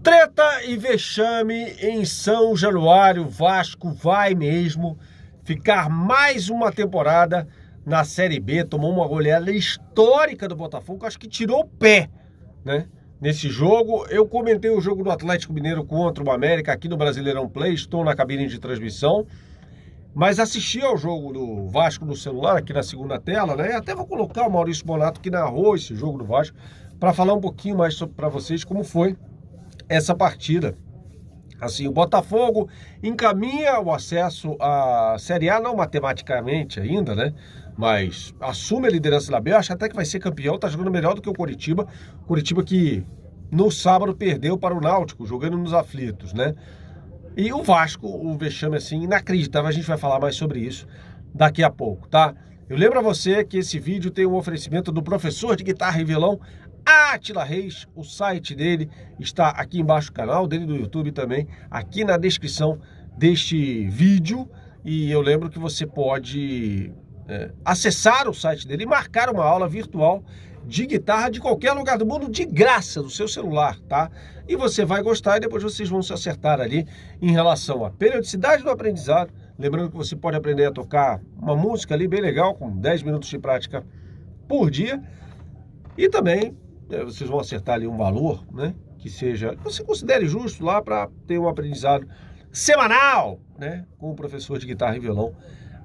Treta e vexame em São Januário. Vasco vai mesmo ficar mais uma temporada na Série B. Tomou uma goleada histórica do Botafogo, acho que tirou o pé, né? Nesse jogo, eu comentei o jogo do Atlético Mineiro contra o América aqui no Brasileirão Play, estou na cabine de transmissão, mas assisti ao jogo do Vasco no celular, aqui na segunda tela, né? Até vou colocar o Maurício Bonato que narrou esse jogo do Vasco, para falar um pouquinho mais para vocês como foi essa partida. Assim, o Botafogo encaminha o acesso à Série A, não matematicamente ainda, né? Mas assume a liderança da B, acho até que vai ser campeão, tá jogando melhor do que o Coritiba. Coritiba que no sábado perdeu para o Náutico, jogando nos aflitos, né? E o Vasco, o vexame assim, inacreditável, a gente vai falar mais sobre isso daqui a pouco, tá? Eu lembro a você que esse vídeo tem um oferecimento do professor de guitarra e violão, Átila Reis. O site dele está aqui embaixo do canal, dele do YouTube também, aqui na descrição deste vídeo. E eu lembro que você pode acessar o site dele e marcar uma aula virtual de guitarra de qualquer lugar do mundo, de graça, do seu celular, tá? E você vai gostar e depois vocês vão se acertar ali em relação à periodicidade do aprendizado. Lembrando que você pode aprender a tocar uma música ali bem legal, com 10 minutos de prática por dia. E também vocês vão acertar ali um valor, né, que seja, que você considere justo lá para ter um aprendizado semanal, né, com o professor de guitarra e violão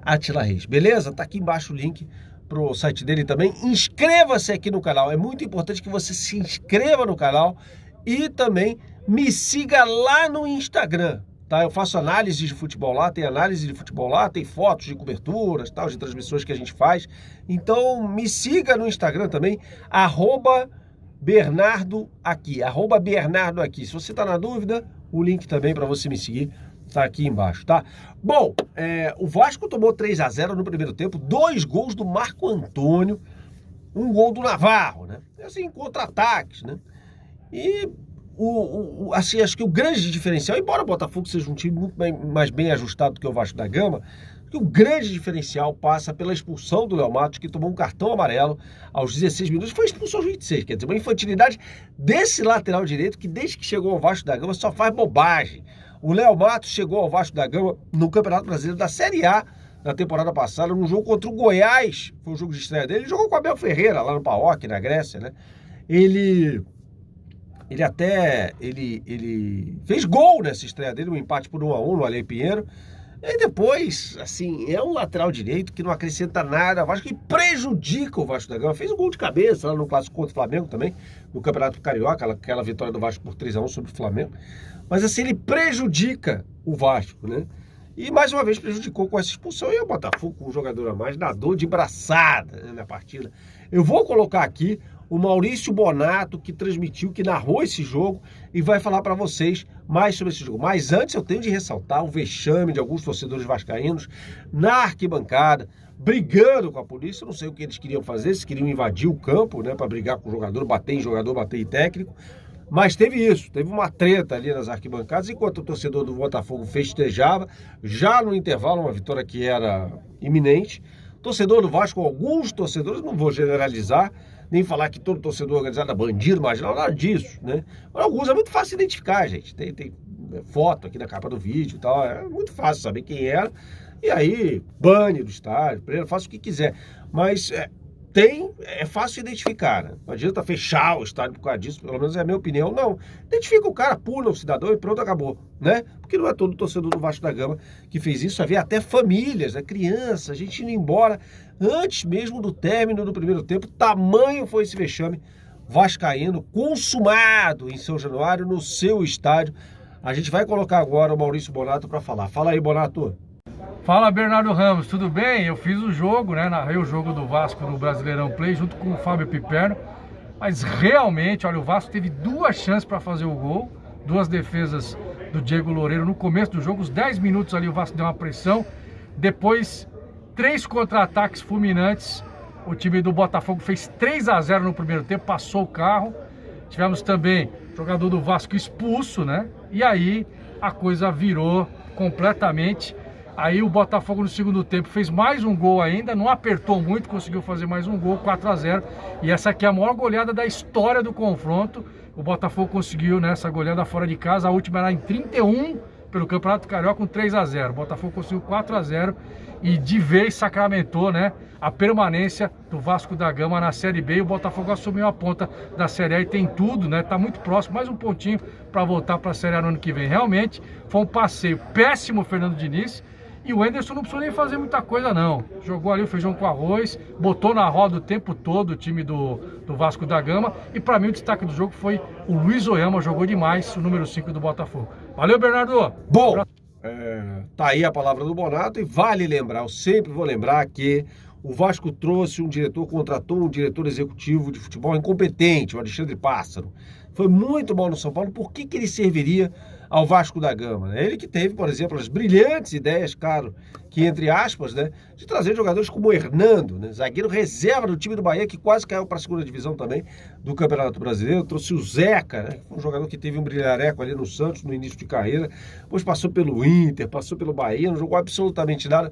Átila Reis. Beleza? Tá aqui embaixo o link pro site dele também. Inscreva-se aqui no canal. É muito importante que você se inscreva no canal e também me siga lá no Instagram, tá? Eu faço análise de futebol lá, tem análise de futebol lá, tem fotos de coberturas, tal, de transmissões que a gente faz. Então me siga no Instagram também, @BernardoAqui, @BernardoAqui. Se você tá na dúvida, o link também para você me seguir tá aqui embaixo, tá? Bom, o Vasco tomou 3-0 no primeiro tempo, 2 gols do Marco Antônio, um gol do Navarro, né? Assim, contra-ataques, né? E assim, acho que o grande diferencial, embora o Botafogo seja um time muito mais bem ajustado do que o Vasco da Gama, que o grande diferencial passa pela expulsão do Léo Matos, que tomou um cartão amarelo aos 16 minutos, foi expulso aos 26, quer dizer, uma infantilidade desse lateral direito que desde que chegou ao Vasco da Gama só faz bobagem. O Léo Matos chegou ao Vasco da Gama no Campeonato Brasileiro da Série A na temporada passada, num jogo contra o Goiás, foi o jogo de estreia dele, ele jogou com o Abel Ferreira lá no PAOK, na Grécia, né? Ele fez gol nessa estreia dele, um empate por 1-1 no Alê Pinheiro. E depois, assim, é um lateral direito que não acrescenta nada, Vasco, que prejudica o Vasco da Gama. Fez um gol de cabeça lá no clássico contra o Flamengo também, no Campeonato Carioca, aquela vitória do Vasco por 3-1 sobre o Flamengo. Mas assim, ele prejudica o Vasco, né? E mais uma vez prejudicou com essa expulsão. E o Botafogo, com um jogador a mais, nadou de braçada, né, na partida. Eu vou colocar aqui o Maurício Bonato, que transmitiu, que narrou esse jogo e vai falar para vocês mais sobre esse jogo. Mas antes eu tenho de ressaltar o vexame de alguns torcedores vascaínos na arquibancada, brigando com a polícia. Eu não sei o que eles queriam fazer, se queriam invadir o campo, né, para brigar com o jogador, bater em jogador, bater em técnico. Mas teve isso, teve uma treta ali nas arquibancadas, enquanto o torcedor do Botafogo festejava, já no intervalo, uma vitória que era iminente. Torcedor do Vasco, alguns torcedores, não vou generalizar, nem falar que todo torcedor organizado é bandido, mas não, nada disso, né? Mas alguns é muito fácil identificar, gente. Tem foto aqui na capa do vídeo e tal, é muito fácil saber quem era. E aí, bane do estádio, faça o que quiser. Mas é fácil identificar, né? Não adianta fechar o estádio por causa disso, pelo menos é a minha opinião. Não, identifica o cara, pula o cidadão e pronto, acabou, né? Porque não é todo torcedor do Vasco da Gama que fez isso. Havia até famílias, né? Crianças, a gente indo embora antes mesmo do término do primeiro tempo. Tamanho foi esse vexame vascaíno consumado em São Januário, no seu estádio. A gente vai colocar agora o Maurício Bonato para falar. Fala aí, Bonato. Fala, Bernardo Ramos, tudo bem? Eu fiz o jogo, né? Narrei o jogo do Vasco no Brasileirão Play junto com o Fábio Piperno. Mas realmente, olha, o Vasco teve 2 chances para fazer o gol, 2 defesas do Diego Loureiro no começo do jogo. Os 10 minutos ali o Vasco deu uma pressão. Depois, 3 contra-ataques fulminantes. O time do Botafogo fez 3-0 no primeiro tempo, passou o carro. Tivemos também jogador do Vasco expulso, né? E aí a coisa virou completamente. Aí o Botafogo no segundo tempo fez mais um gol ainda, não apertou muito, conseguiu fazer mais um gol, 4-0. E essa aqui é a maior goleada da história do confronto. o Botafogo conseguiu nessa goleada fora de casa. A última era em 31 pelo Campeonato Carioca com 3-0. O Botafogo conseguiu 4-0 e de vez sacramentou, né, a permanência do Vasco da Gama na Série B. E o Botafogo assumiu a ponta da Série A e tem tudo, né? Tá muito próximo, mais um pontinho para voltar para a Série A no ano que vem. Realmente foi um passeio péssimo, Fernando Diniz. E o Enderson não precisou nem fazer muita coisa, não. Jogou ali o feijão com arroz, botou na roda o tempo todo o time do Vasco da Gama. E para mim o destaque do jogo foi o Luiz Oyama, jogou demais, o número 5 do Botafogo. Valeu, Bernardo! Bom, tá aí a palavra do Bonato e vale lembrar, eu sempre vou lembrar que o Vasco trouxe um diretor, contratou um diretor executivo de futebol incompetente, o Alexandre Pássaro. Foi muito mal no São Paulo. Por que ele serviria ao Vasco da Gama? Ele que teve, por exemplo, as brilhantes ideias, claro, que entre aspas, né, de trazer jogadores como o Hernando, né, zagueiro reserva do time do Bahia, que quase caiu para a segunda divisão também do Campeonato Brasileiro. Trouxe o Zeca, né, um jogador que teve um brilhareco ali no Santos no início de carreira, depois passou pelo Inter, passou pelo Bahia, não jogou absolutamente nada.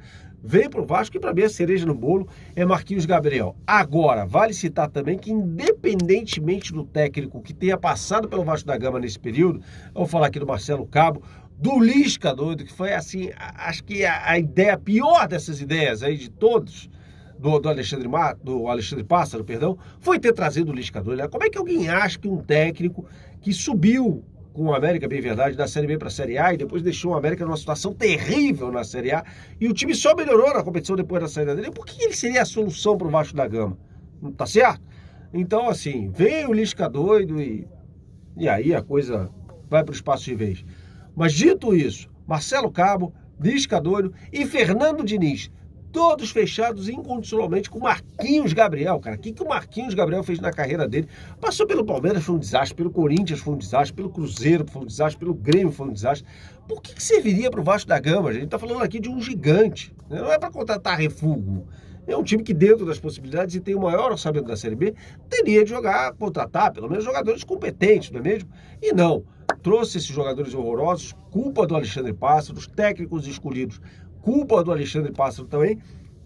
Veio para o Vasco e para mim a cereja no bolo é Marquinhos Gabriel. Agora, vale citar também que independentemente do técnico que tenha passado pelo Vasco da Gama nesse período, eu vou falar aqui do Marcelo Cabo, do Lisca doido, que foi assim, acho que a ideia, a pior dessas ideias aí de todos, do Alexandre Pássaro, perdão, foi ter trazido o Lisca doido. Como é que alguém acha que um técnico que subiu com o América, bem verdade, da Série B para a Série A e depois deixou o América numa situação terrível na Série A e o time só melhorou na competição depois da saída dele, por que ele seria a solução para o Vasco da Gama? Não tá certo? Então, assim, veio o Lisca doido e aí a coisa vai para o espaço de vez. Mas dito isso, Marcelo Cabo, Lisca doido e Fernando Diniz, todos fechados incondicionalmente com Marquinhos Gabriel, cara. O que o Marquinhos Gabriel fez na carreira dele? Passou pelo Palmeiras, foi um desastre, pelo Corinthians foi um desastre, pelo Cruzeiro foi um desastre, pelo Grêmio foi um desastre. Por que serviria para o Vasco da Gama? A gente tá falando aqui de um gigante, né? Não é para contratar refúgio. É um time que dentro das possibilidades e tem o maior orçamento da Série B, teria de contratar pelo menos jogadores competentes, não é mesmo? E não, trouxe esses jogadores horrorosos, culpa do Alexandre Pássaro, os técnicos escolhidos, culpa do Alexandre Pássaro também,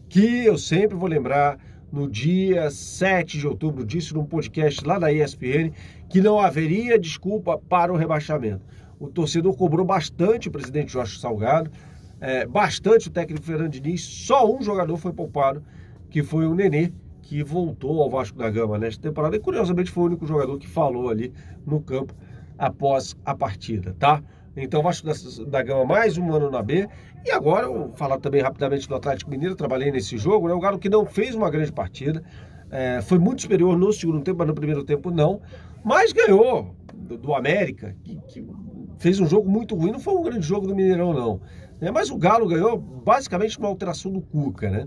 que eu sempre vou lembrar, no dia 7 de outubro, disse num podcast lá da ESPN, que não haveria desculpa para o rebaixamento. O torcedor cobrou bastante o presidente Jorge Salgado, bastante o técnico Fernando Diniz, só um jogador foi poupado, que foi o Nenê, que voltou ao Vasco da Gama nesta temporada, e curiosamente foi o único jogador que falou ali no campo após a partida, tá? Então, Vasco da Gama mais um ano na B. E agora, eu vou falar também rapidamente do Atlético Mineiro, trabalhei nesse jogo, né? O Galo que não fez uma grande partida, foi muito superior no segundo tempo, mas no primeiro tempo não, mas ganhou do América, que fez um jogo muito ruim, não foi um grande jogo do Mineirão não, né? Mas o Galo ganhou basicamente uma alteração do Cuca, né?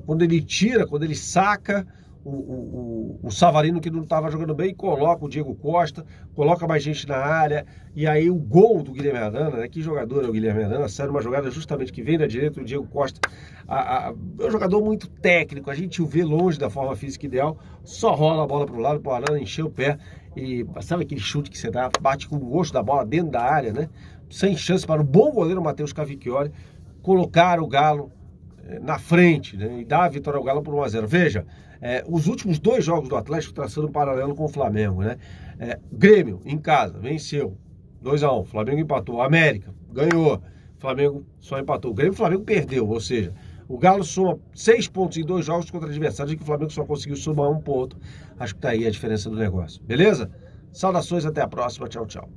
Quando ele saca o Savarino, que não estava jogando bem, coloca o Diego Costa, coloca mais gente na área, e aí o gol do Guilherme Arana, né? Que jogador é o Guilherme Arana? Sai uma jogada justamente que vem da direita, o Diego Costa é um jogador muito técnico, a gente o vê longe da forma física ideal, só rola a bola para o lado, para o Arana encher o pé, e sabe aquele chute que você dá, bate com o gosto da bola dentro da área, né? Sem chance para o bom goleiro Matheus Cavicchioli colocar o Galo na frente, né? E dar a vitória ao Galo por 1-0. Veja, os últimos 2 jogos do Atlético traçando um paralelo com o Flamengo, né? Grêmio, em casa, venceu 2-1, Flamengo empatou, América ganhou, Flamengo só empatou, o Grêmio e o Flamengo perdeu, ou seja, o Galo soma 6 pontos em 2 jogos contra adversários e que o Flamengo só conseguiu somar 1 ponto. Acho que tá aí a diferença do negócio, beleza? Saudações, até a próxima, tchau, tchau.